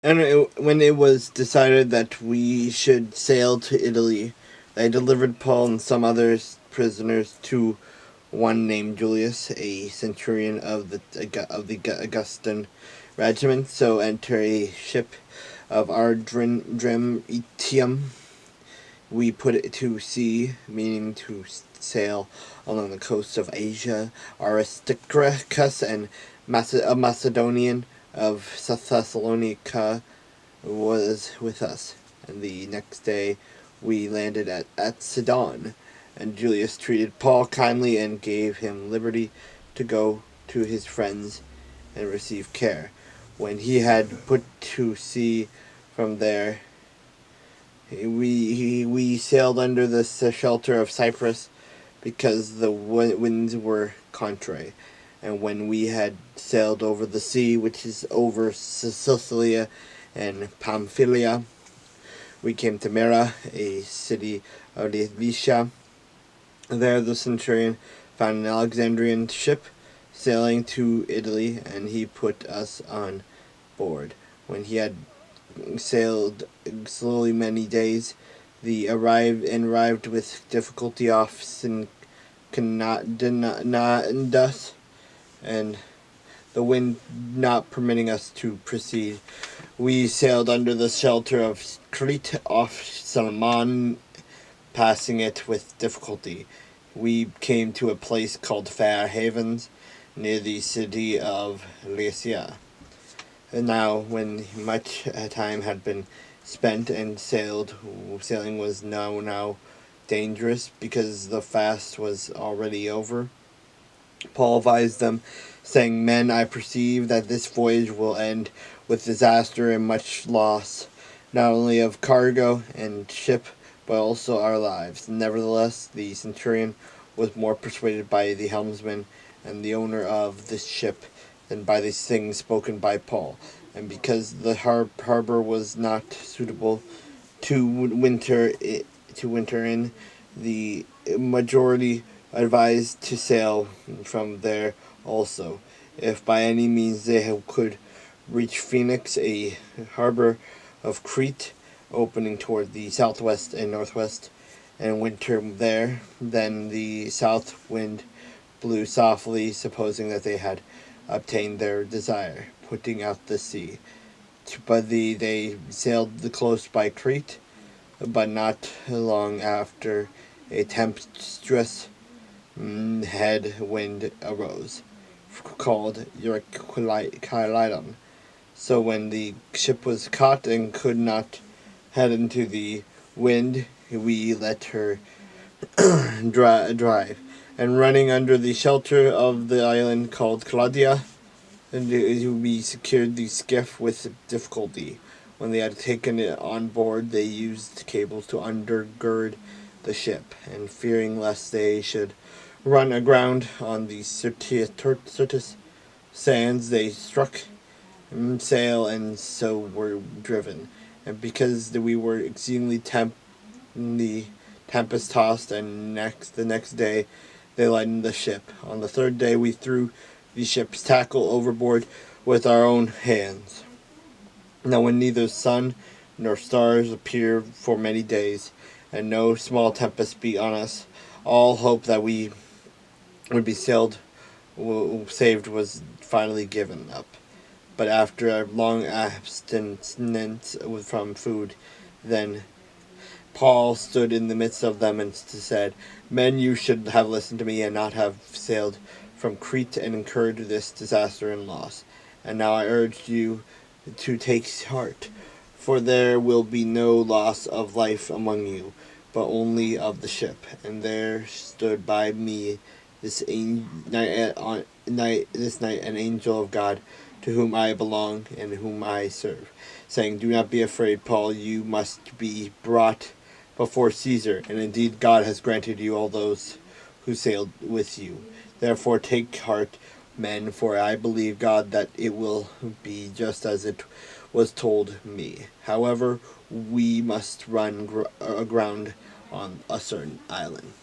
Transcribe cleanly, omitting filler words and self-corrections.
when it was decided that we should sail to Italy, they delivered Paul and some other prisoners to one named Julius, a centurion of the Augustan regiment. So enter a ship of Ardremitium. We put it to sea, meaning to sail along the coast of Asia. Aristarchus and a Macedonian of Thessalonica was with us, and the next day we landed at Sidon, and Julius treated Paul kindly and gave him liberty to go to his friends and receive care. When he had put to sea from there, we sailed under the shelter of Cyprus because the winds were contrary. And when we had sailed over the sea, which is over Sicilia and Pamphylia, we came to Myra, a city of Lycia. There the centurion found an Alexandrian ship sailing to Italy, and he put us on board. When he had sailed slowly many days, the arrived with difficulty off Synecdoche, and the wind not permitting us to proceed, we sailed under the shelter of Crete off Salmon, passing it with difficulty. We came to a place called Fair Havens, near the city of Lycia. And now, when much time had been spent and sailing was now dangerous because the fast was already over, Paul advised them, saying, "Men, I perceive that this voyage will end with disaster and much loss, not only of cargo and ship, but also our lives." Nevertheless, the centurion was more persuaded by the helmsman and the owner of the ship than by these things spoken by Paul. And because the harbor was not suitable to winter in, the majority advised to sail from there also, if by any means they could reach Phoenix, a harbor of Crete opening toward the southwest and northwest, and winter there. Then the south wind blew softly, supposing that they had obtained their desire, putting out the sea. But they sailed close by Crete, but not long after a tempestuous head wind arose, called Eurykylidon. So when the ship was caught and could not head into the wind, we let her drive, and running under the shelter of the island called Claudia, we secured the skiff with difficulty. When they had taken it on board, they used cables to undergird the ship, and fearing lest they should run aground on the Syrtis sands, they struck sail and so were driven. And because we were exceedingly tempest tossed, and the next day they lightened the ship. On the third day we threw the ship's tackle overboard with our own hands. Now when neither sun nor stars appeared for many days, and no small tempest beat on us, all hope that we would be saved was finally given up. But after a long abstinence from food, then Paul stood in the midst of them and said, "Men, you should have listened to me and not have sailed from Crete and incurred this disaster and loss. And now I urge you to take heart, for there will be no loss of life among you, but only of the ship." And there stood by me this night an angel of God, to whom I belong and whom I serve, saying, "Do not be afraid, Paul. You must be brought before Caesar, and indeed God has granted you all those who sailed with you. Therefore take heart, men, for I believe God that it will be just as it was told me. However, we must run aground on a certain island."